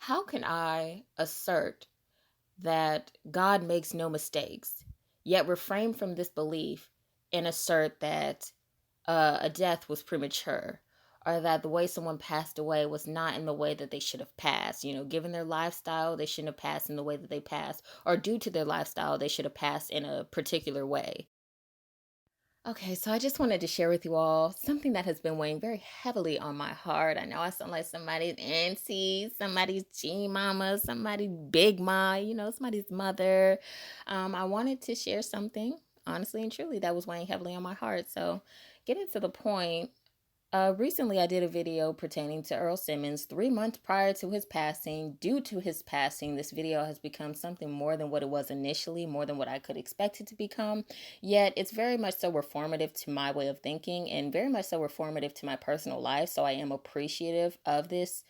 How can I assert that God makes no mistakes, yet refrain from this belief and assert that a death was premature, or that the way someone passed away was not in the way that they should have passed? Given their lifestyle, they shouldn't have passed in the way that they passed, or due to their lifestyle, they should have passed in a particular way. Okay, so I just wanted to share with you all something that has been weighing very heavily on my heart. I know I sound like somebody's auntie, somebody's G mama, somebody's big ma, somebody's mother. I wanted to share something, honestly and truly, that was weighing heavily on my heart. So, getting to the point, recently, I did a video pertaining to Earl Simmons 3 months prior to his passing. Due to his passing, this video has become something more than what it was initially, more than what I could expect it to become. Yet, it's very much so reformative to my way of thinking and very much so reformative to my personal life. So, I am appreciative of this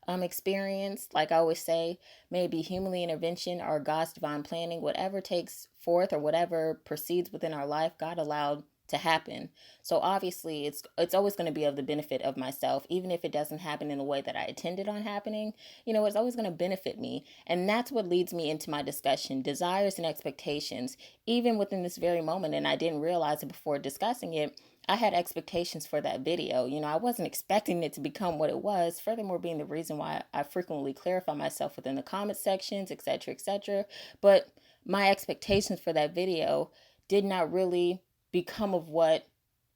experience. Like I always say, may it be humanly intervention or God's divine planning, whatever takes forth or whatever proceeds within our life, God allowed to happen. So obviously it's always going to be of the benefit of myself, even if it doesn't happen in the way that I intended on happening. It's always going to benefit me. And that's what leads me into my discussion, desires and expectations, even within this very moment. And I didn't realize it before discussing it. I had expectations for that video. I wasn't expecting it to become what it was. Furthermore, being the reason why I frequently clarify myself within the comment sections, etc., etc. But my expectations for that video did not really become of what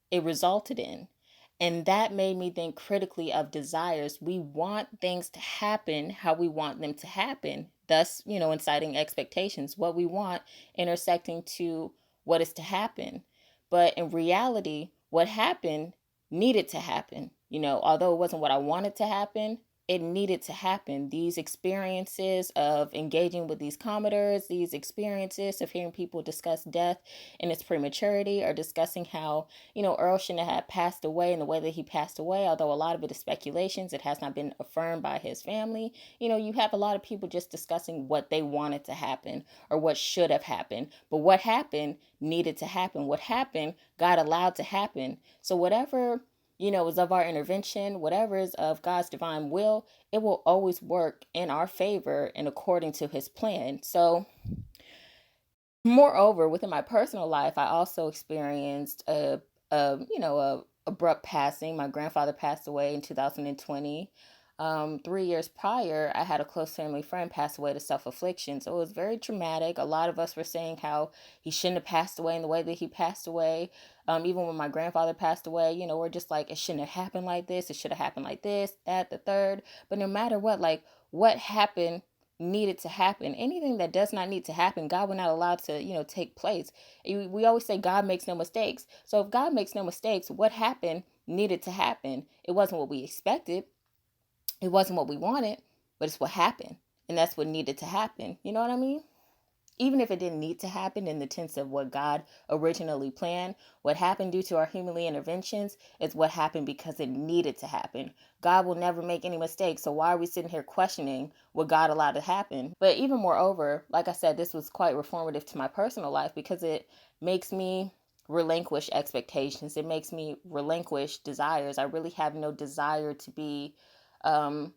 it resulted in. And that made me think critically of desires. We want things to happen how we want them to happen, thus, inciting expectations, what we want intersecting to what is to happen. But in reality, what happened needed to happen. Although it wasn't what I wanted to happen, it needed to happen. These experiences of engaging with these commenters, these experiences of hearing people discuss death in its prematurity, or discussing how, Earl shouldn't have passed away in the way that he passed away, although a lot of it is speculations. It has not been affirmed by his family. You have a lot of people just discussing what they wanted to happen or what should have happened. But what happened needed to happen. What happened, God allowed to happen. So whatever is of our intervention, whatever is of God's divine will, it will always work in our favor and according to his plan. So, moreover, within my personal life, I also experienced a abrupt passing. My grandfather passed away in 2020. 3 years prior, I had a close family friend pass away to self-affliction. So it was very traumatic. A lot of us were saying how he shouldn't have passed away in the way that he passed away. Even when my grandfather passed away, we're just like, it shouldn't have happened like this. It should have happened like this, that, the third. But no matter what, like, what happened needed to happen. Anything that does not need to happen, God will not allow to, take place. We always say God makes no mistakes. So if God makes no mistakes, what happened needed to happen. It wasn't what we expected. It wasn't what we wanted, but it's what happened. And that's what needed to happen. You know what I mean? Even if it didn't need to happen in the sense of what God originally planned, what happened due to our humanly interventions is what happened because it needed to happen. God will never make any mistakes, so why are we sitting here questioning what God allowed to happen? But even moreover, like I said, this was quite reformative to my personal life because it makes me relinquish expectations. It makes me relinquish desires. I really have no desire to be um,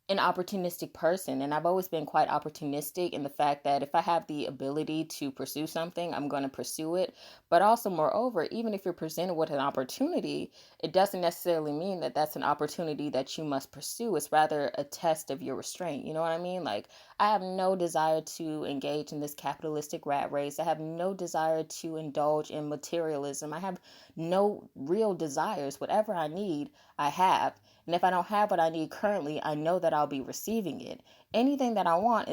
an opportunistic person, and I've always been quite opportunistic in the fact that if I have the ability to pursue something, I'm going to pursue it. But also, moreover, even if you're presented with an opportunity, it doesn't necessarily mean that that's an opportunity that you must pursue. It's rather a test of your restraint. You know what I mean? Like, I have no desire to engage in this capitalistic rat race. I have no desire to indulge in materialism. I have no real desires. Whatever I need, I have. And if I don't have what I need currently, I know that I'll be receiving it. Anything that I want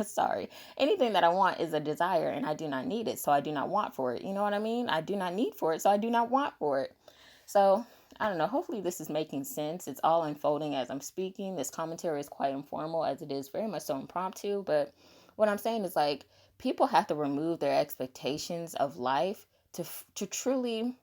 sorry. Anything that I want is a desire, and I do not need it, so I do not want for it. You know what I mean? I do not need for it, so I do not want for it. So, I don't know. Hopefully this is making sense. It's all unfolding as I'm speaking. This commentary is quite informal, as it is very much so impromptu, but what I'm saying is, like, people have to remove their expectations of life to truly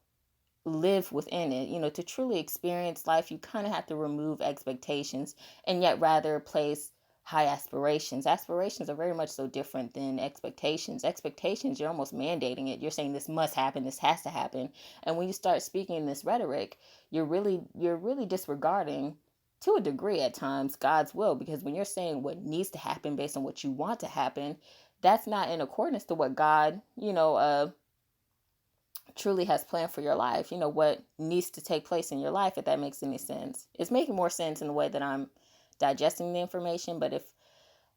live within it. To truly experience life, you kind of have to remove expectations and yet rather place high aspirations. Aspirations are very much so different than expectations. Expectations, you're almost mandating it. You're saying this must happen, this has to happen. And when you start speaking in this rhetoric, you're really disregarding to a degree at times, God's will, because when you're saying what needs to happen based on what you want to happen, that's not in accordance to what God, truly has planned for your life. What needs to take place in your life, if that makes any sense. It's making more sense in the way that I'm digesting the information, but if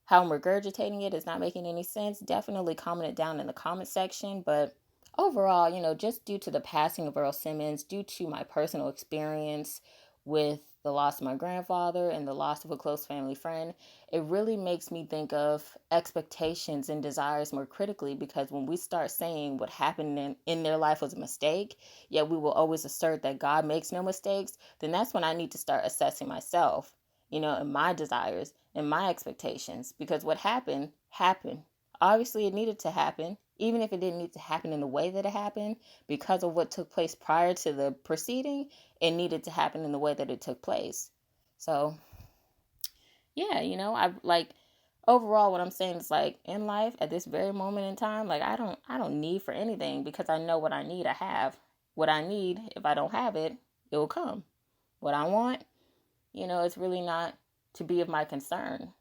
how I'm regurgitating it is not making any sense, definitely comment it down in the comment section. But overall, just due to the passing of Earl Simmons, due to my personal experience with the loss of my grandfather and the loss of a close family friend, it really makes me think of expectations and desires more critically, because when we start saying what happened in their life was a mistake, yet we will always assert that God makes no mistakes, then that's when I need to start assessing myself, and my desires and my expectations, because what happened happened. Obviously, it needed to happen, even if it didn't need to happen in the way that it happened, because of what took place prior to the proceeding. It needed to happen in the way that it took place. So, yeah, I like overall what I'm saying is like in life at this very moment in time, like I don't need for anything, because I know what I need, I have. What I need, if I don't have it, it will come. What I want, it's really not to be of my concern.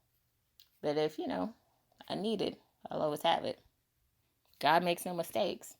But if, I need it, I'll always have it. God makes no mistakes.